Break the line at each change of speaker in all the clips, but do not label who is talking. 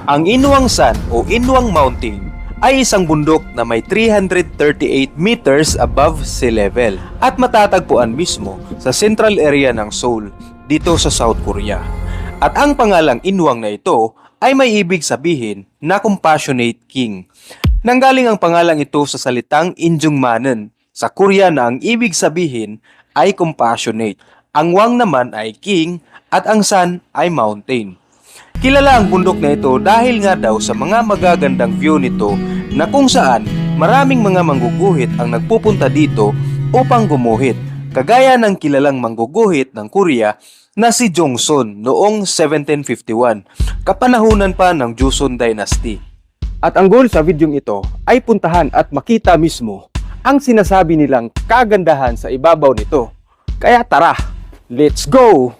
Ang Inwang San o Inwang Mountain ay isang bundok na may 338 meters above sea level at matatagpuan mismo sa central area ng Seoul dito sa South Korea. At ang pangalang Inwang na ito ay may ibig sabihin na Compassionate King. Nanggaling ang pangalang ito sa salitang Injungmanen sa Korea na ang ibig sabihin ay compassionate. Ang Wang naman ay king at ang San ay mountain. Kilala ang bundok na ito dahil nga daw sa mga magagandang view nito na kung saan maraming mga mangguguhit ang nagpupunta dito upang gumuhit, kagaya ng kilalang mangguguhit ng Korea na si Jongson noong 1751, kapanahunan pa ng Joseon Dynasty. At ang goal sa videong ito ay puntahan at makita mismo ang sinasabi nilang kagandahan sa ibabaw nito. Kaya tara, let's go!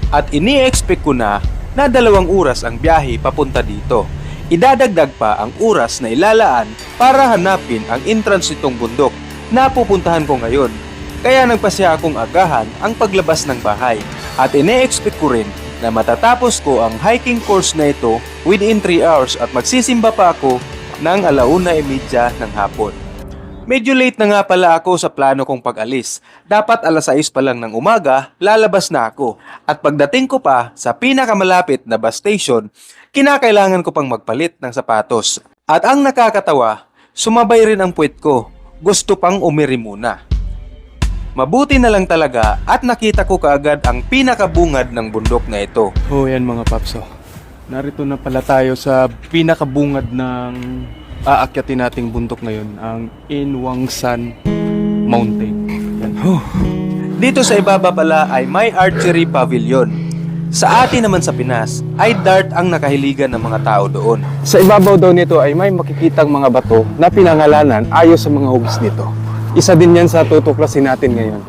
At ini-expect ko na 2 oras ang biyahe papunta dito. Idadagdag pa ang oras na ilalaan para hanapin ang entrance nitong bundok na pupuntahan ko ngayon. Kaya nagpasya akong agahan ang paglabas ng bahay. At ine-expect ko rin na matatapos ko ang hiking course na ito within 3 hours at magsisimba pa ako ng 1:30 ng hapon. Medyo late na nga pala ako sa plano kong pag-alis. Dapat 6:00 pa lang ng umaga, lalabas na ako. At pagdating ko pa sa pinakamalapit na bus station, kinakailangan ko pang magpalit ng sapatos. At ang nakakatawa, sumabay rin ang puwet ko. Gusto pang umiri muna. Mabuti na lang talaga at nakita ko kaagad ang pinakabungad ng bundok na ito.
Oh, yan mga papso. Narito na pala tayo sa pinakabungad ng aakyatin nating bundok ngayon, ang Inwang San Mountain. Yan.
Dito sa ibaba pala ay may archery pavilion. Sa atin naman sa Pinas ay dart ang nakahiligan ng mga tao doon.
Sa ibabaw daw nito ay may makikitang mga bato na pinangalanan ayon sa mga hugis nito. Isa din yan sa tutuklasin natin ngayon.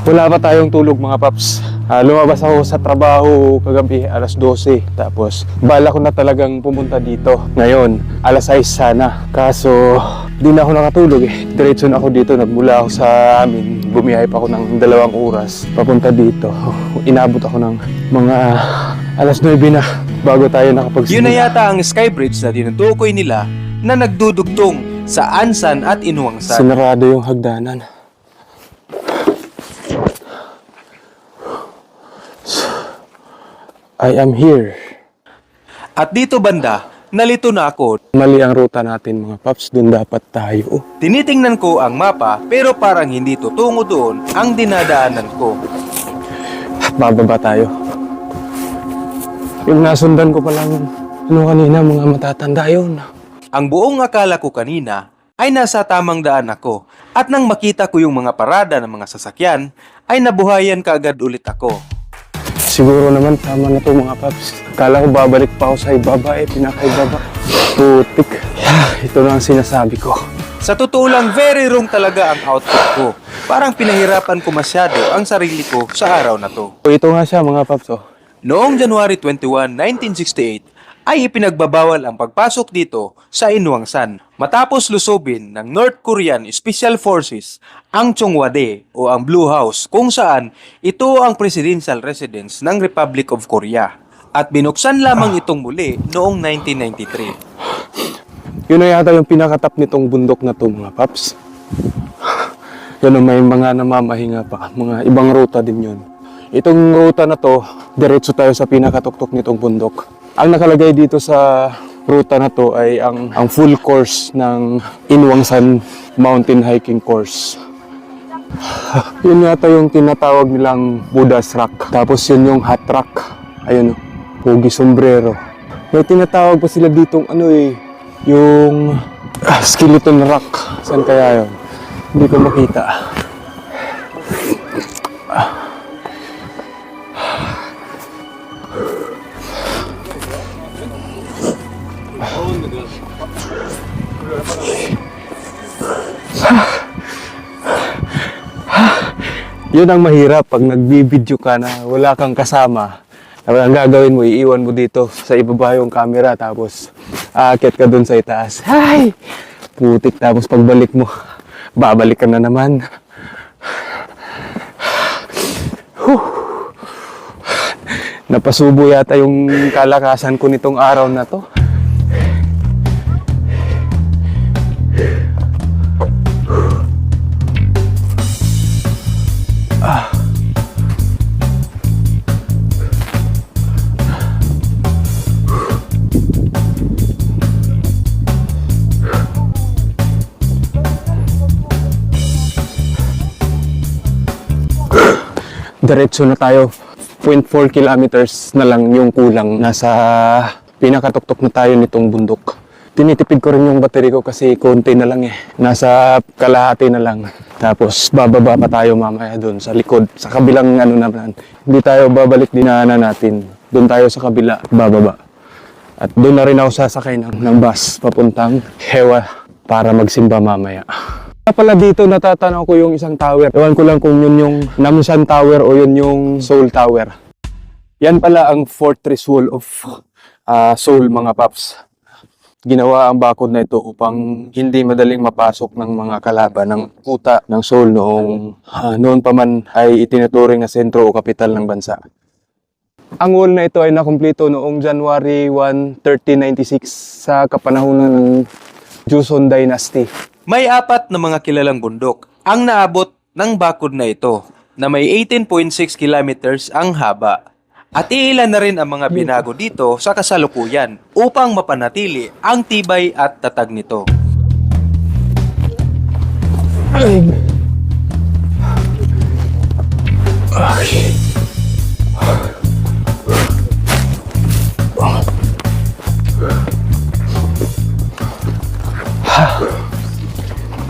Wala pa tayong tulog mga paps. Lumabas ako sa trabaho kagabi 12:00. Tapos bala ko na talagang pumunta dito. Ngayon, 6:00 sana. Kaso di na ako nakatulog eh. Diretso na ako dito. Nagmula ako sa amin. Bumiyahe pa ako ng 2 oras papunta dito. Inabot ako ng mga 9:00 na bago tayo nakapagsimula.
Yun na yata ang skybridge na tinutukoy nila na nagdudugtong sa Ansan at Inwang San.
Sinarado yung hagdanan. I am here.
At dito banda, nalito na ako.
Mali ang ruta natin mga paps, doon dapat tayo.
Tinitingnan ko ang mapa pero parang hindi tutungo doon ang dinadaanan ko.
Bababa tayo. Yung nasundan ko palang kanina, mga matatanda yun.
Ang buong akala ko kanina ay nasa tamang daan ako at nang makita ko yung mga parada ng mga sasakyan ay nabuhayan kaagad ulit ako.
Siguro naman tama na to mga paps. Akala ko babalik pa ako sa ibaba pinakaibaba. Putik. Ito na ang sinasabi ko.
Sa totoo lang, very wrong talaga ang outfit ko. Parang pinahirapan ko masyado ang sarili ko sa araw na to.
Ito nga siya mga paps.
Noong January 21, 1968, ay ipinagbabawal ang pagpasok dito sa Inwang San matapos lusobin ng North Korean Special Forces ang Chongwade o ang Blue House kung saan ito ang presidential residence ng Republic of Korea at binuksan lamang itong muli noong 1993.
Yun na yata yung pinakatap nitong bundok na to mga paps. Yan may mga namamahinga pa, mga ibang ruta din yun. Itong ruta na to, diretso tayo sa pinakatuktok nitong bundok. Ang nakalagay dito sa ruta na to ay ang full course ng Inwang San Mountain Hiking Course. Yun yata yung tinatawag nilang Buddha's Rock. Tapos yun yung Hot Rock. Ayun, Pugi Sombrero. May tinatawag pa sila ditong yung Skeleton Rock. Saan kaya yun? Hindi ko makita. Yun ang mahirap pag nagbibideo ka na wala kang kasama. Ang gagawin mo, iiwan mo dito sa ibaba yung camera tapos aakyat ka dun sa itaas. Ay! Putik, tapos pagbalik mo, babalik ka na naman. Napasubo yata yung kalakasan ko nitong araw na to. Diretso na tayo. 0.4 kilometers na lang yung kulang. Nasa pinakatuktok na tayo nitong bundok. Tinitipid ko rin yung battery ko kasi konti na lang eh. Nasa kalahati na lang. Tapos bababa pa tayo mamaya doon sa likod. Sa kabilang ano naman. Hindi tayo babalik dinaanan natin. Doon tayo sa kabila, bababa. At doon na rin ako sasakay ng bus papuntang Hewa para magsimba mamaya. Pala dito natatanaw ko yung isang tower. Ewan ko lang kung yun yung Namsan Tower o yun yung Seoul Tower. Yan pala ang fortress wall of Seoul, mga paps. Ginawa ang bakod na ito upang hindi madaling mapasok ng mga kalaban ng kuta ng Seoul noon pa man ay itinuturing na sentro o kapital ng bansa. Ang wall na ito ay nakumpleto noong January 1, 1396 sa kapanahunan ng Joseon Dynasty.
May 4 na mga kilalang bundok ang naabot ng bakod na ito na may 18.6 kilometers ang haba. At iilan na rin ang mga binago dito sa kasalukuyan upang mapanatili ang tibay at tatag nito.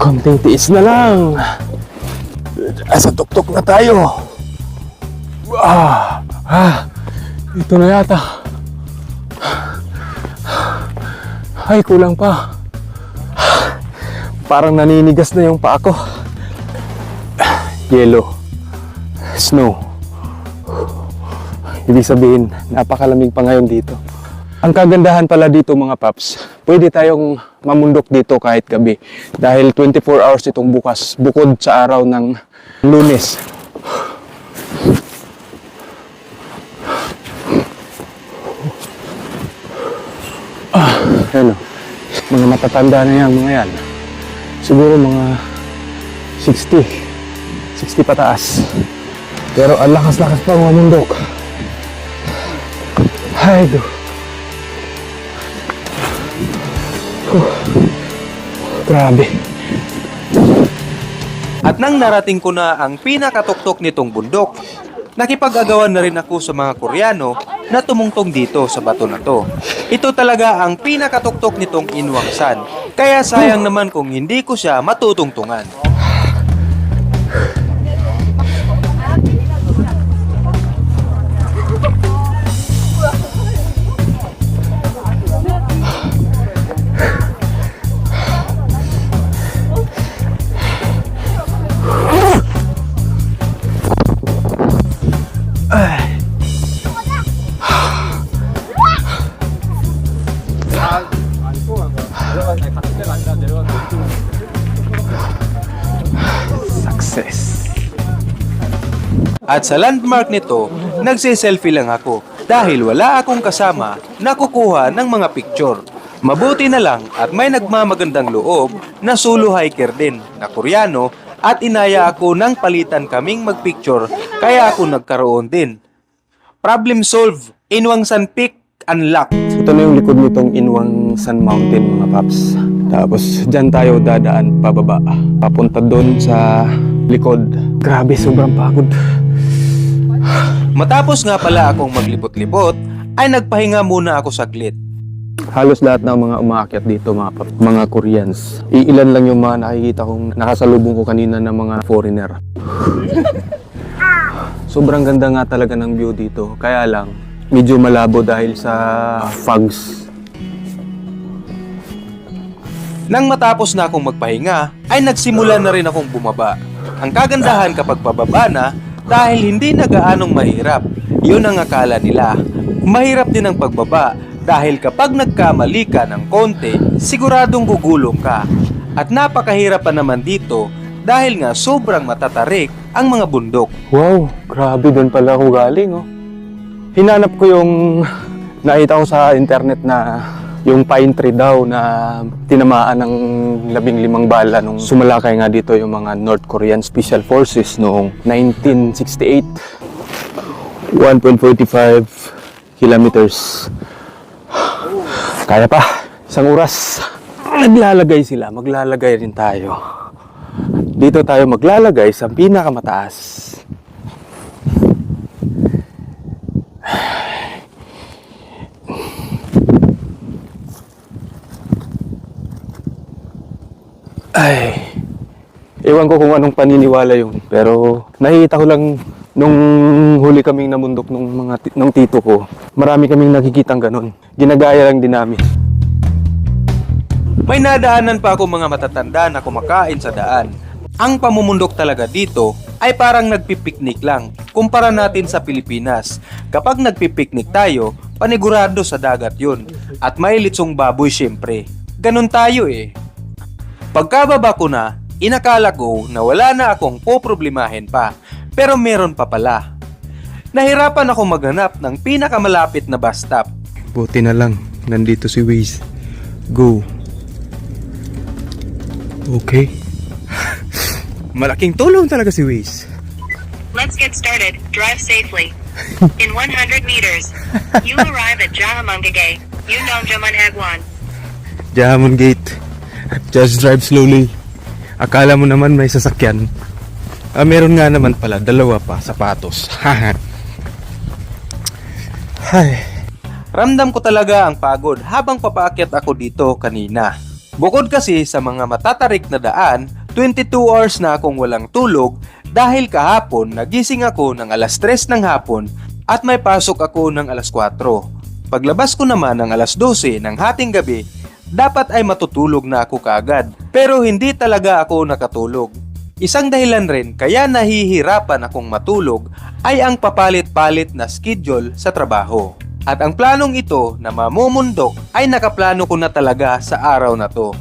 Konting tiis na lang. Sa tuktok na tayo. Ito na yata. Ay, kulang pa. Parang naninigas na yung paa ko. Yellow. Snow. Ibig sabihin, napakalamig pa ngayon dito. Ang kagandahan pala dito, mga paps, pwede tayong mamundok dito kahit gabi. Dahil 24 hours itong bukas, bukod sa araw ng Lunes. Ano, mga matatanda na yan, mga yan. Siguro mga 60 pataas. Pero ang lakas-lakas pa mamundok. Ay, grabe.
At nang narating ko na ang pinakatuktok nitong bundok, nakipag-agawan na rin ako sa mga Koreano na tumungtong dito sa bato na to. Ito talaga ang pinakatuktok nitong Inwangsan, kaya sayang naman kung hindi ko siya matutungtungan.
Success.
At sa landmark nito, nagsiselfie lang ako dahil wala akong kasama na kukuha ng mga picture. Mabuti na lang at may nagmamagandang loob na solo hiker din na Koreano at inaya ako ng palitan kaming magpicture kaya ako nagkaroon din. Problem solved, Inwangsan Peak unlocked.
Ito na yung likod nitong Inwangsan Mountain, mga paps. Tapos dyan tayo dadaan pababa. Papunta doon sa likod. Grabe, sobrang pagod.
Matapos nga pala akong maglipot-lipot, ay nagpahinga muna ako saglit.
Halos lahat ng mga umaakyat dito, mga paps, mga Koreans. Iilan lang yung mga nakikita kong nakasalubong ko kanina ng mga foreigner. Sobrang ganda nga talaga ng view dito. Kaya lang, medyo malabo dahil sa fogs.
Nang matapos na akong magpahinga, ay nagsimula na rin akong bumaba. Ang kagandahan kapag pababa na, dahil hindi na gaanong mahirap. Yun ang akala nila. Mahirap din ang pagbaba dahil kapag nagkamali ka ng konti, siguradong gugulong ka. At napakahirap pa naman dito dahil nga sobrang matatarik ang mga bundok.
Wow, grabe, doon pala ako galing, oh. Hinanap ko yung nakita ko sa internet na yung pine tree daw na tinamaan ng 15 bala nung sumalakay nga dito yung mga North Korean Special Forces noong 1968. 1.45 kilometers. Kaya pa, isang oras. Naglalagay sila, maglalagay rin tayo. Dito tayo maglalagay sa pinakamataas. Ay, ewan ko kung anong paniniwala yun. Pero nakikita ko lang nung huli kaming namundok nung tito ko. Marami kaming nakikitang ganun. Ginagaya lang din namin.
May nadaanan pa ako mga matatanda na kumakain sa daan. Ang pamumundok talaga dito ay parang nagpipiknik lang. Kumpara natin sa Pilipinas. Kapag nagpipiknik tayo, panigurado sa dagat yun. At may litsong baboy syempre. Ganun tayo eh. Pagkababa ko na, inakala ko na wala na akong poproblemahin pa. Pero meron pa pala. Nahirapan ako maghanap ng pinakamalapit na bus stop.
Buti na lang, nandito si Waze. Go. Okay. Malaking tulong talaga si Waze.
Let's get started. Drive safely. In 100 meters, you arrive at Jahamongage, Yundongjaman Hagwon.
Jamon Gate. Just drive slowly. Akala mo naman may sasakyan. Meron nga naman pala, dalawa pa, sapatos. Ay.
Ramdam ko talaga ang pagod habang papaakyat ako dito kanina. Bukod kasi sa mga matatarik na daan, 22 hours na akong walang tulog dahil kahapon nagising ako ng alas 3 ng hapon at may pasok ako ng alas 4. Paglabas ko naman ng alas 12 ng hating gabi, dapat ay matutulog na ako kaagad. Pero hindi talaga ako nakatulog. Isang dahilan rin kaya nahihirapan akong matulog ay ang papalit-palit na schedule sa trabaho. At ang planong ito na mamumundok ay nakaplano ko na talaga sa araw na to.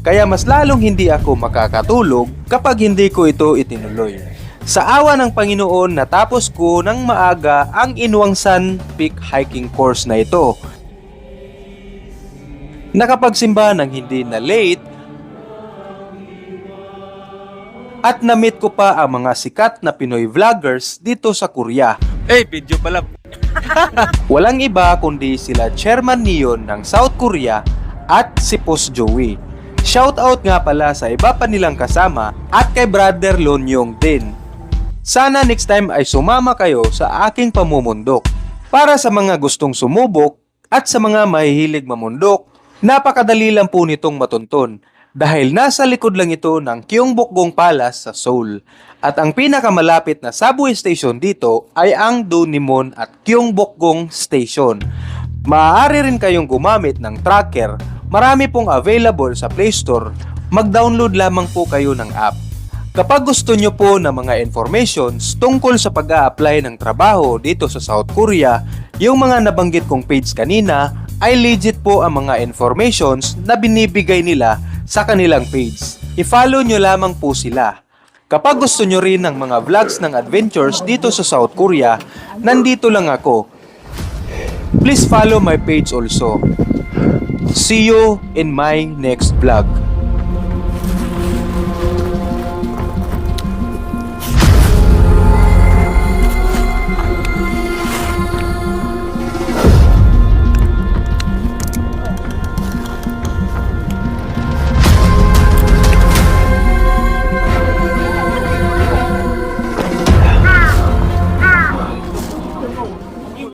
Kaya mas lalong hindi ako makakatulog kapag hindi ko ito itinuloy. Sa awa ng Panginoon, natapos ko ng maaga ang Inwangsan Peak Hiking Course na ito. Nakapagsimba ng hindi na late at na-meet ko pa ang mga sikat na Pinoy vloggers dito sa Korea.
Video pala.
Walang iba kundi sila Chairman Neon ng South Korea at si Post Joey. Shoutout nga pala sa iba pa nilang kasama at kay Brother Lonyong din. Sana next time ay sumama kayo sa aking pamumundok. Para sa mga gustong sumubok at sa mga mahihilig mamundok, napakadali lang po nitong matuntun dahil nasa likod lang ito ng Gyeongbokgung Palace sa Seoul. At ang pinakamalapit na subway station dito ay ang Donimon at Gyeongbokgung Station. Maaari rin kayong gumamit ng tracker. Marami pong available sa Play Store. Mag-download lamang po kayo ng app. Kapag gusto nyo po ng mga informations tungkol sa pag-a-apply ng trabaho dito sa South Korea, yung mga nabanggit kong page kanina ay legit po ang mga informations na binibigay nila sa kanilang page. I-follow nyo lamang po sila. Kapag gusto nyo rin ng mga vlogs ng adventures dito sa South Korea, nandito lang ako. Please follow my page also. See you in my next vlog.